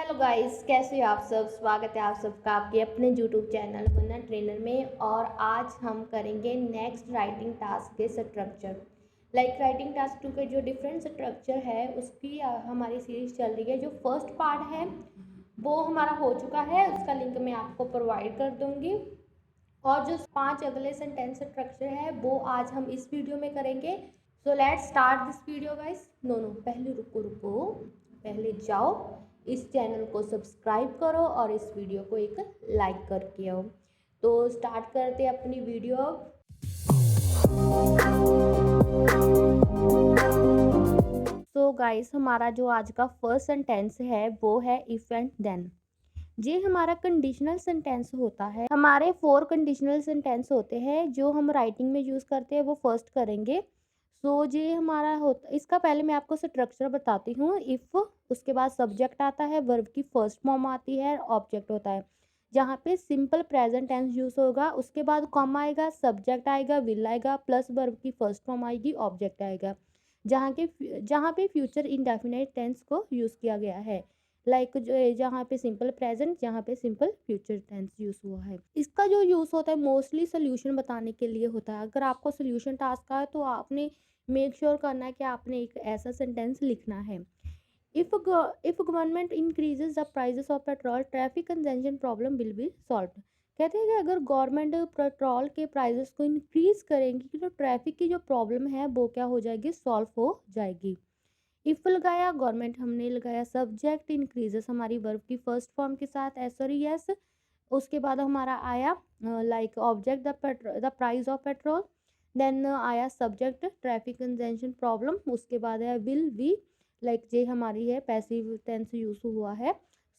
Hello guys, कैसे हो आप सब। स्वागत है आप सबका आपके अपने यूट्यूब चैनल बनना ट्रेनर में। और आज हम करेंगे नेक्स्ट राइटिंग टास्क के स्ट्रक्चर। राइटिंग टास्क 2 के जो डिफरेंट स्ट्रक्चर है उसकी हमारी सीरीज चल रही है। जो फर्स्ट पार्ट है वो हमारा हो चुका है, उसका लिंक मैं आपको प्रोवाइड कर दूँगी। और जो 5 अगले सेंटेंस स्ट्रक्चर है वो आज हम इस वीडियो में करेंगे। So let's start this video guys. No पहले रुको, पहले जाओ इस चैनल को सब्सक्राइब करो और इस वीडियो को एक लाइक करके आओ। तो स्टार्ट करते हैं अपनी वीडियो। सो गाइस, हमारा जो आज का फर्स्ट सेंटेंस है वो है इफ एंड देन। ये हमारा कंडीशनल सेंटेंस होता है। हमारे 4 कंडीशनल सेंटेंस होते हैं जो हम राइटिंग में यूज़ करते हैं, वो फर्स्ट करेंगे। ये हमारा होता, इसका पहले मैं आपको स्ट्रक्चर बताती हूँ। इफ़, उसके बाद सब्जेक्ट आता है, वर्ब की फर्स्ट फॉर्म आती है, ऑब्जेक्ट होता है। जहाँ पे सिंपल प्रेजेंट टेंस यूज़ होगा, उसके बाद कॉमा आएगा, सब्जेक्ट आएगा, विल आएगा, प्लस वर्ब की फर्स्ट फॉर्म आएगी, ऑब्जेक्ट आएगा। जहाँ पे फ्यूचर इंडेफिनिट टेंस को यूज़ किया गया है। जो जहाँ पे सिंपल प्रेजेंट, जहाँ पे सिंपल फ्यूचर टेंस यूज़ हुआ है। इसका जो यूज़ होता है मोस्टली सोल्यूशन बताने के लिए होता है। अगर आपको सोल्यूशन टास्क है तो आपने मेक श्योर करना है कि आपने एक ऐसा सेंटेंस लिखना है। If government increases the prices of petrol, traffic congestion problem will be solve. कहते हैं कि अगर गवर्नमेंट पेट्रोल के प्राइजेस को इंक्रीज करेंगी तो ट्रैफिक की जो प्रॉब्लम है वो क्या हो जाएगी, सॉल्व हो जाएगी। इफ लगाया, गवर्नमेंट हमने लगाया, सब्जेक्ट इंक्रीजेस हमारी वर्ब की फर्स्ट फॉर्म के साथ यस। उसके बाद हमारा आया object the price of petrol. Then आया सब्जेक्ट ट्रैफिक कंजेशन प्रॉब्लम। उसके बाद है विल बी, ये हमारी है पैसिव टेंस यूज हुआ है,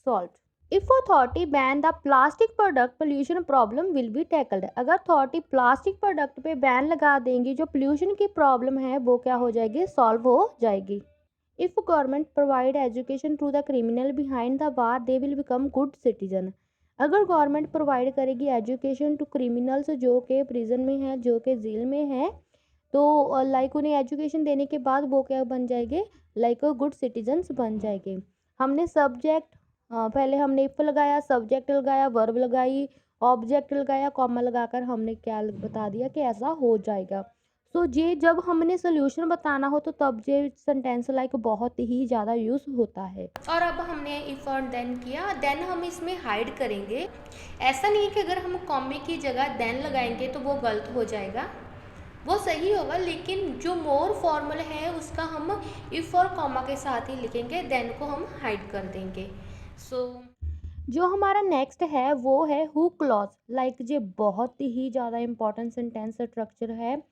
solve. If authority ban the plastic product, pollution problem will B tackled. अगर अथॉरिटी प्लास्टिक प्रोडक्ट पे बैन लगा देंगी, जो पोल्यूशन की प्रॉब्लम है वो क्या हो जाएगी, सॉल्व हो जाएगी। If government provide education to the criminal behind the bar, they will become good citizen. अगर गवर्नमेंट प्रोवाइड करेगी एजुकेशन टू क्रिमिनल्स जो कि प्रिजन में है, जो कि जेल में है, तो उन्हें एजुकेशन देने के बाद वो क्या बन जाएंगे, गुड सिटीजन्स बन जाएंगे। हमने सब्जेक्ट, पहले हमने इफ लगाया, सब्जेक्ट लगाया, वर्ब लगाई, ऑब्जेक्ट लगाया, कॉमा लगाकर हमने क्या बता दिया कि ऐसा हो जाएगा। ये जब हमने सोल्यूशन बताना हो तो तब ये सेंटेंस बहुत ही ज़्यादा यूज़ होता है। और अब हमने इफ़ और देन किया, देन हम इसमें हाइड करेंगे। ऐसा नहीं है कि अगर हम कॉमे की जगह देन लगाएंगे तो वो गलत हो जाएगा, वो सही होगा, लेकिन जो मोर फॉर्मल है उसका हम इफ़ और कॉमा के साथ ही लिखेंगे, देन को हम हाइड कर देंगे। जो हमारा नेक्स्ट है वो है हु क्लॉज। ये बहुत ही ज़्यादा इंपॉर्टेंट सेंटेंस स्ट्रक्चर है।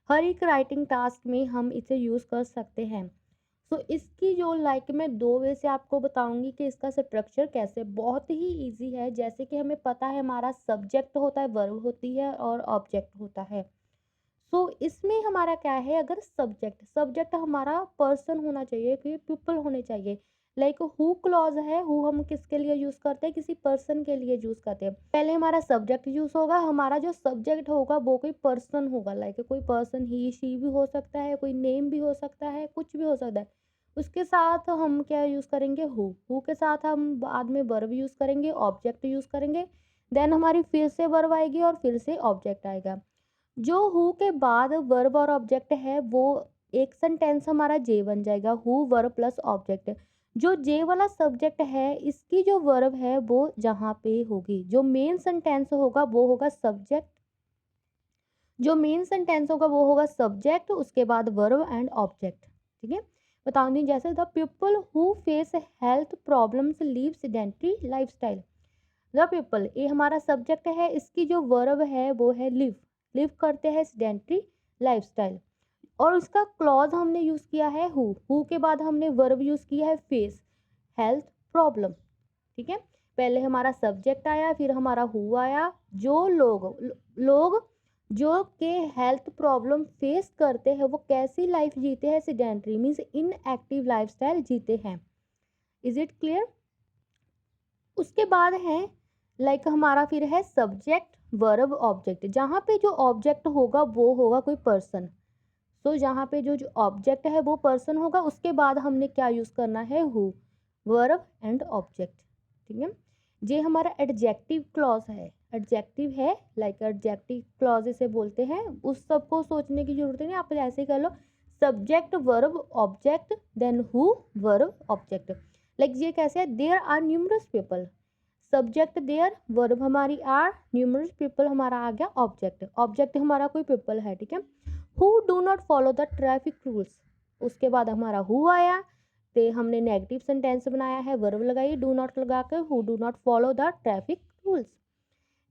हर एक राइटिंग टास्क में हम इसे यूज़ कर सकते हैं। इसकी जो मैं 2 वे से आपको बताऊंगी कि इसका स्ट्रक्चर कैसे, बहुत ही इजी है। जैसे कि हमें पता है हमारा सब्जेक्ट होता है, वर्ब होती है और ऑब्जेक्ट होता है। इसमें हमारा क्या है, अगर सब्जेक्ट हमारा पर्सन होना चाहिए, कि पीपल होने चाहिए। हु क्लॉज है, हु हम किसके लिए यूज करते हैं, किसी पर्सन के लिए यूज करते हैं। पहले हमारा सब्जेक्ट यूज होगा, हमारा जो सब्जेक्ट होगा वो कोई पर्सन होगा, कोई पर्सन, ही शी भी हो सकता है, कोई नेम भी हो सकता है, कुछ भी हो सकता है। उसके साथ हम क्या यूज करेंगे, हु के साथ हम बाद में वर्ब यूज करेंगे, ऑब्जेक्ट यूज करेंगे। देन हमारी फिर से वर्ब आएगी और फिर से ऑब्जेक्ट आएगा। जो हु के बाद वर्ब और ऑब्जेक्ट है वो एक सेंटेंस हमारा जे बन जाएगा, हु वर्ब प्लस ऑब्जेक्ट। जो जे वाला सब्जेक्ट है इसकी जो वर्ब है वो जहाँ पे होगी, जो मेन सेंटेंस होगा वो होगा सब्जेक्ट, उसके बाद वर्ब एंड ऑब्जेक्ट। ठीक है, बताऊंगी जैसे the people who face health problems leave sedentary lifestyle. The people, ये हमारा सब्जेक्ट है, इसकी जो वर्ब है वो है लिव करते हैं सेडेंटरी लाइफस्टाइल। और उसका क्लॉज हमने यूज़ किया है हु के बाद हमने वर्ब यूज़ किया है फेस हेल्थ प्रॉब्लम। ठीक है, पहले हमारा सब्जेक्ट आया, फिर हमारा हु आया। जो लोग जो के हेल्थ प्रॉब्लम फेस करते हैं वो कैसी लाइफ जीते हैं, सेडेंटरी मीन्स इनएक्टिव लाइफस्टाइल जीते हैं। Is it clear. उसके बाद है हमारा फिर है सब्जेक्ट वर्ब ऑब्जेक्ट। जहाँ पे जो ऑब्जेक्ट होगा वो होगा कोई पर्सन। जहाँ पे जो ऑब्जेक्ट है वो पर्सन होगा, उसके बाद हमने क्या यूज़ करना है, हु वर्ब एंड ऑब्जेक्ट। ठीक है। ये हमारा एडजेक्टिव क्लॉज है, एडजेक्टिव है, लाइक एडजेक्टिव क्लॉज इसे बोलते हैं। उस सबको सोचने की जरूरत नहीं, आप ऐसे ही कर लो, subject verb object then who verb object. Like ये कैसे है, there are numerous people, subject there, verb हमारी आर, न्यूमरस पीपल हमारा आ गया ऑब्जेक्ट, ऑब्जेक्ट हमारा कोई पीपल है, ठीक है। Who do not follow the traffic rules, उसके बाद हमारा हु आया, तो हमने नेगेटिव सेंटेंस बनाया है, वर्ब लगाई डू नॉट लगा कर, who do not follow the traffic rules.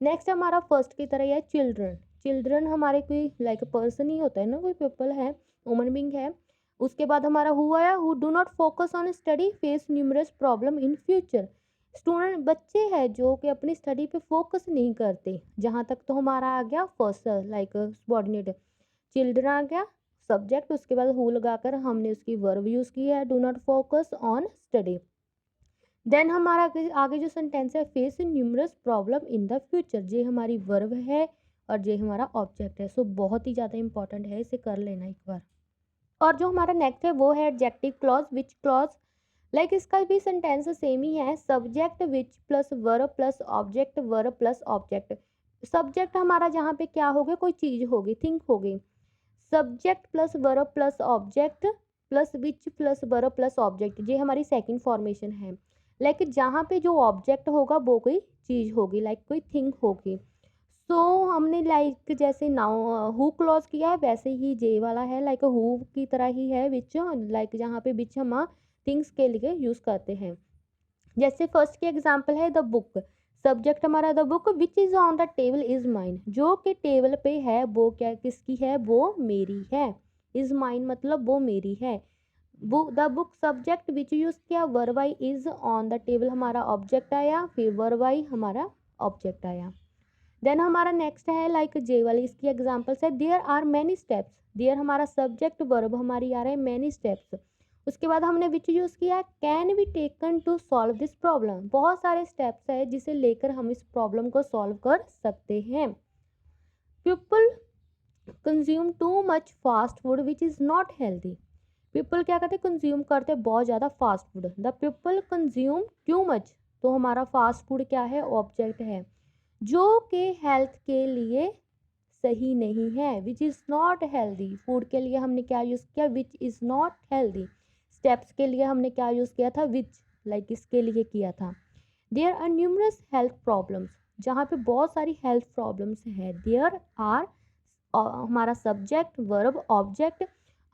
Next हमारा फर्स्ट की तरह है चिल्ड्रन, चिल्ड्रन हमारे कोई लाइक पर्सन ही होता है ना, कोई पीपल है, ह्यूमन बीइंग है। उसके बाद हमारा हु आया, who do not focus on study face numerous problem in future, student बच्चे हैं जो कि अपनी स्टडी पे फोकस नहीं करते, जहाँ तक तो हमारा आ गया फर्स्ट लाइक सबॉर्डिनेट, चिल्ड्रन आ गया सब्जेक्ट, उसके बाद हु लगाकर हमने उसकी वर्ब यूज की है, do not focus on study. Then हमारा आगे जो सेंटेंस है, face numerous problem in the future, ये हमारी वर्ब है और ये हमारा ऑब्जेक्ट है। सो बहुत ही ज़्यादा इंपॉर्टेंट है, इसे कर लेना एक बार। और जो हमारा नेक्स्ट है वो है एडजेक्टिव क्लॉज, विच क्लॉज, लाइक इसका भी सेंटेंस सेम ही है, subject which plus verb plus object, verb plus object. Subject हमारा जहाँ पे क्या हो गया, कोई चीज़ होगी, थिंक होगी, subject plus verb plus object plus which plus verb plus object, ये हमारी सेकंड फॉर्मेशन है। लाइक जहाँ पे जो ऑब्जेक्ट होगा वो कोई चीज़ होगी, लाइक कोई थिंग होगी। सो हमने लाइक जैसे नाउ हु क्लॉज किया है, वैसे ही जे वाला है, लाइक हु की तरह ही है, विच, लाइक जहाँ पे विच हम थिंग्स के लिए यूज़ करते हैं। जैसे फर्स्ट की एग्जांपल है द बुक, सब्जेक्ट हमारा the book, which is on the table is mine, जो कि टेबल पे है वो क्या किसकी है, वो मेरी है, इज़ माइन मतलब वो मेरी है। Book, the book subject which use किया, verb I is, on the table हमारा ऑब्जेक्ट आया, फिर वर्ब आई हमारा ऑब्जेक्ट आया। देन हमारा नेक्स्ट है लाइक जे वाली, इसकी एग्जांपल्स है, there are many steps, there हमारा सब्जेक्ट, वर्ब हमारी आ रहा है मैनी स्टेप्स। उसके बाद हमने विच यूज़ किया, can be taken to solve this problem, बहुत सारे स्टेप्स है जिसे लेकर हम इस प्रॉब्लम को सॉल्व कर सकते हैं। People consume too much fast food which is not healthy, people क्या करते हैं, कंज्यूम करते हैं बहुत ज़्यादा fast food, the people consume too much, तो हमारा फास्ट फूड क्या है, ऑब्जेक्ट है, जो कि हेल्थ के लिए सही नहीं है, which is not healthy, food के लिए हमने क्या यूज़ किया, which is not healthy, steps के लिए हमने क्या यूज़ किया था, विच, लाइक इसके लिए किया था। There are numerous health problems, जहाँ पे बहुत सारी हेल्थ प्रॉब्लम्स है, देयर आर हमारा सब्जेक्ट वर्ब ऑब्जेक्ट,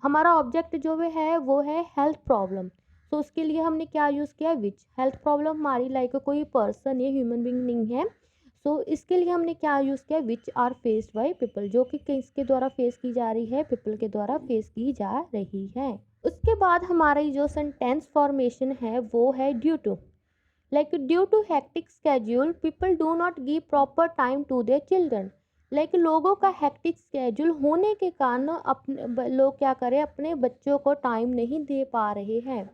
हमारा ऑब्जेक्ट जो है वो है हेल्थ प्रॉब्लम, तो उसके लिए हमने क्या यूज़ किया, विच, हेल्थ प्रॉब्लम हमारी लाइक कोई पर्सन या ह्यूमन बीइंग नहीं है, सो इसके लिए हमने क्या यूज़ किया, which are faced by people, जो कि किसके द्वारा फेस की जा रही है, पीपल के द्वारा फेस की जा रही है। उसके बाद हमारी जो सेंटेंस फॉर्मेशन है वो है due to, like due to hectic schedule people do not give proper time to their children, like लोगों का हेक्टिक स्केड्यूल होने के कारण अपने लोग क्या करें, अपने बच्चों को टाइम नहीं दे पा रहे हैं।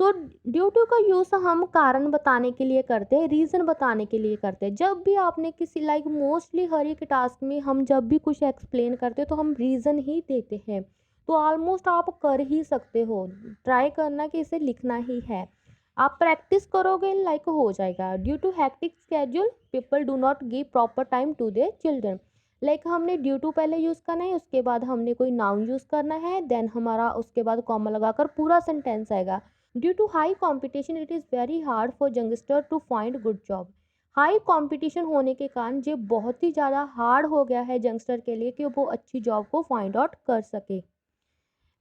सो ड्यू टू का यूज़ हम कारण बताने के लिए करते हैं, रीज़न बताने के लिए करते हैं। जब भी आपने किसी लाइक मोस्टली हर एक टास्क में हम जब भी कुछ एक्सप्लेन करते हैं तो हम रीज़न ही देते हैं, तो ऑलमोस्ट आप कर ही सकते हो, ट्राई करना कि इसे लिखना ही है, आप प्रैक्टिस करोगे लाइक हो जाएगा। Due to hectic schedule people do not give proper time to their children, like हमने ड्यू टू पहले यूज़ करना है, उसके बाद हमने कोई नाउन यूज़ करना है, देन हमारा उसके बाद कॉमा लगाकर पूरा सेंटेंस आएगा। Due to high competition it is very hard for youngster to find good job, high competition होने के कारण ये बहुत ही ज़्यादा हार्ड हो गया है यंगस्टर के लिए कि वो अच्छी जॉब को फाइंड आउट कर सके।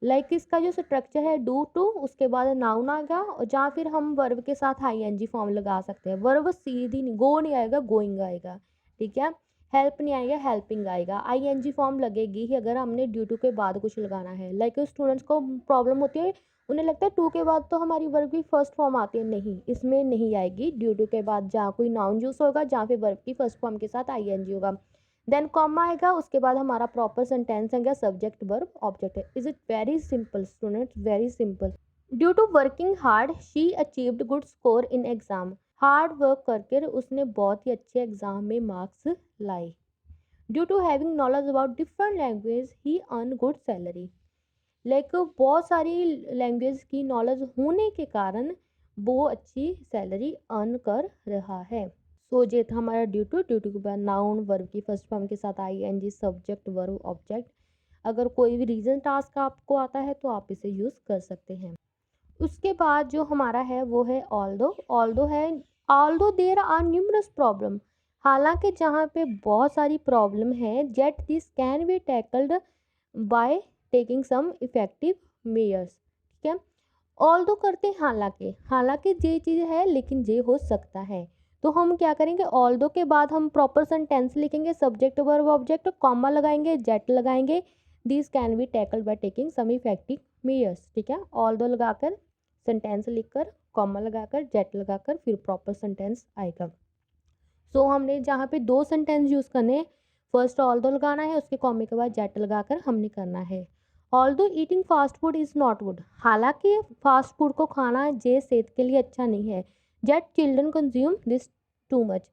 लाइक इसका जो स्ट्रक्चर है डू टू, उसके बाद नाउन आ गया, और जहाँ फिर हम वर्ब के साथ आईएनजी फॉर्म लगा सकते हैं, वर्ब सीधी नहीं, गो नहीं आएगा, गोइंग आएगा, ठीक है, हेल्प नहीं आएगा, हेल्पिंग आएगा, आईएनजी फॉर्म लगेगी ही अगर हमने ड्यू टू के बाद कुछ लगाना है। लाइक स्टूडेंट्स को प्रॉब्लम होती है, उन्हें लगता है टू के बाद तो हमारी वर्ब की फर्स्ट फॉर्म आती है, नहीं, इसमें नहीं आएगी, ड्यू टू के बाद जहाँ कोई नाउन यूज होगा, जहाँ फिर वर्ब की फर्स्ट फॉर्म के साथ आईएनजी होगा, देन कॉमा आएगा, उसके बाद हमारा प्रॉपर सेंटेंस है subject verb object. Is it very simple students, very simple. Due to working hard she achieved good score in exam, hard work करके उसने बहुत ही अच्छे एग्जाम में मार्क्स लाए। Due to having knowledge about different language he earn good salary, like बहुत सारी language की नॉलेज होने के कारण वो अच्छी सैलरी अर्न कर रहा है। सो ये था हमारा ड्यू टू के बाद नाउन वर्ब की फर्स्ट फॉर्म के साथ आईएनजी सब्जेक्ट वर्ब ऑब्जेक्ट। अगर कोई भी रीजन टास्क आपको आता है तो आप इसे यूज़ कर सकते हैं। उसके बाद जो हमारा है वो है ऑल्दो है। Although there are numerous problem, हालांकि जहाँ पे बहुत सारी प्रॉब्लम है, yet this can be tackled by taking some effective measures. ठीक है, ऑल्दो करते हैं हालांकि, हालांकि ये चीज़ है लेकिन ये हो सकता है। तो हम क्या करेंगे, ऑल्दो के बाद हम प्रॉपर सेंटेंस लिखेंगे, सब्जेक्ट वर्ब ऑब्जेक्ट, कॉमा लगाएंगे, जेट लगाएंगे। This can be tackled by taking some effective measures. ठीक है, ऑल्दो लगाकर सेंटेंस लिखकर कॉमा लगाकर जेट लगाकर फिर प्रॉपर सेंटेंस आएगा। सो हमने जहाँ पे दो सेंटेंस यूज़ करने हैं, फर्स्ट ऑल्दो लगाना है, उसके कॉमे के बाद जेट लगाकर हमने करना है। Although eating fast food is not good, हालांकि फास्ट फूड को खाना जे सेहत के लिए अच्छा नहीं है। Jet children consume this too much,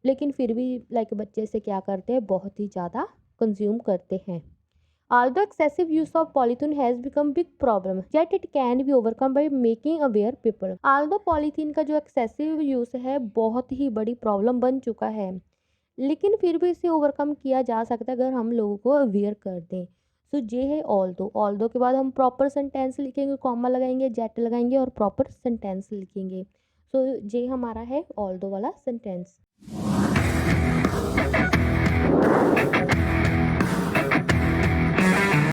लेकिन फिर भी लाइक बच्चे से क्या करते हैं, बहुत ही ज़्यादा कंज्यूम करते हैं। Although excessive use of polythene has become big problem, yet it can be overcome by making aware people. Although polythene का जो excessive use है बहुत ही बड़ी प्रॉब्लम बन चुका है, लेकिन फिर भी इसे ओवरकम किया जा सकता है अगर हम लोगों को अवेयर कर दें। सो ये है ऑल्दो के बाद हम प्रॉपर सेंटेंस लिखेंगे, कॉमा लगाएंगे, जेट लगाएंगे और प्रॉपर सेंटेंस लिखेंगे। सो ये हमारा है ऑल्दो वाला सेंटेंस।